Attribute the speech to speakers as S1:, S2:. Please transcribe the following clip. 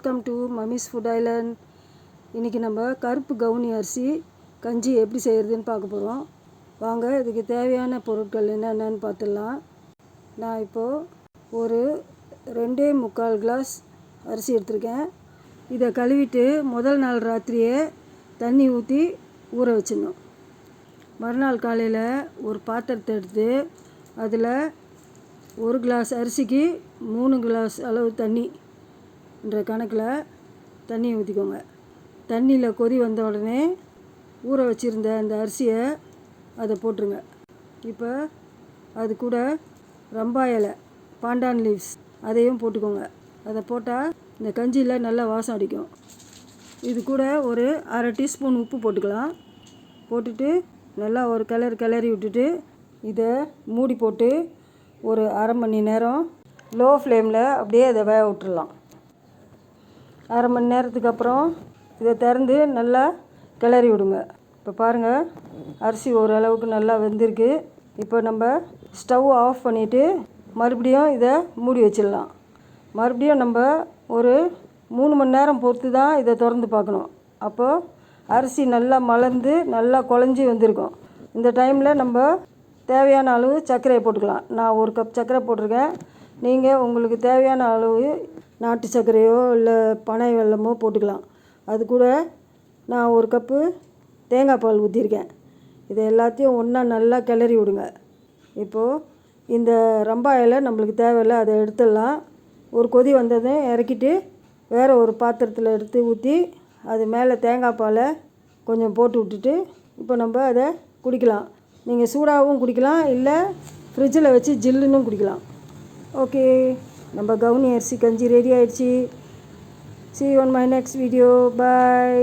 S1: Welcome to mummy's food Island. இன்றைக்கி நம்ம கருப்பு கவுனி அரிசி கஞ்சி எப்படி செய்கிறதுன்னு பார்க்க போகிறோம். வாங்க, இதுக்கு தேவையான பொருட்கள் என்னென்னு பார்த்துடலாம். நான் இப்போது ஒரு 2.25 கிளாஸ் அரிசி எடுத்திருக்கேன். இதை கழுவிட்டு முதல் நாள் ராத்திரியே தண்ணி ஊற்றி ஊற வச்சிடணும். மறுநாள் காலையில் ஒரு பாத்திரத்தை எடுத்து அதில் 1 கிளாஸ் அரிசிக்கு 3 கிளாஸ் அளவு தண்ணின்ற கணக்கில் தண்ணி ஊற்றிக்கோங்க. தண்ணியில் கொதி வந்த உடனே ஊற வச்சுருந்த அந்த அரிசியை அதை போட்டுருங்க. இப்போ அது கூட ரம்பா இலை, பாண்டான் லீவ்ஸ் அதையும் போட்டுக்கோங்க. அதை போட்டால் இந்த கஞ்சியில் நல்லா வாசம் அடிக்கும். இது கூட ஒரு 1/2 டீஸ்பூன் உப்பு போட்டுக்கலாம். போட்டுட்டு நல்லா ஒரு கிளறி விட்டுட்டு இதை மூடி போட்டு ஒரு 1/2 மணி நேரம் லோ ஃப்ளேமில் அப்படியே அதை வேக விட்டுடலாம். 1/2 மணி நேரத்துக்கு அப்புறம் இதை திறந்து நல்லா கிளறி விடுங்க. இப்போ பாருங்கள், அரிசி ஓரளவுக்கு நல்லா வெந்திருக்கு. இப்போ நம்ம ஸ்டவ் ஆஃப் பண்ணிவிட்டு மறுபடியும் இதை மூடி வச்சிடலாம். மறுபடியும் நம்ம ஒரு 3 மணி நேரம் பொறுத்து தான் இதை திறந்து பார்க்கணும். அப்போது அரிசி நல்லா மலர்ந்து நல்லா குழஞ்சி வந்திருக்கும். இந்த டைமில் நம்ம தேவையான அளவு சர்க்கரையை போட்டுக்கலாம். நான் 1 கப் சர்க்கரை போட்டிருக்கேன். நீங்கள் உங்களுக்கு தேவையான அளவு நாட்டு சர்க்கரையோ இல்லை பனை வெல்லமோ போட்டுக்கலாம். அது கூட நான் 1 கப்பு தேங்காய் பால் ஊற்றிருக்கேன். இதை எல்லாத்தையும் ஒன்றா நல்லா கிளறி விடுங்க. இப்போது இந்த ரம்பா இலை நம்மளுக்கு தேவையில்லை, அதை எடுத்துடலாம். ஒரு கொதி வந்ததும் இறக்கிட்டு வேறு ஒரு பாத்திரத்தில் எடுத்து ஊற்றி அது மேலே தேங்காய் பாலை கொஞ்சம் போட்டு விட்டுட்டு இப்போ நம்ம அதை குடிக்கலாம். நீங்கள் சூடாகவும் குடிக்கலாம், இல்லை ஃப்ரிட்ஜில் வச்சு ஜில்லுன்னு குடிக்கலாம். ஓகே, நம்ம கவுனி அரிசி கஞ்சி ரெடி ஆயிடுச்சு. See you on my next video. Bye.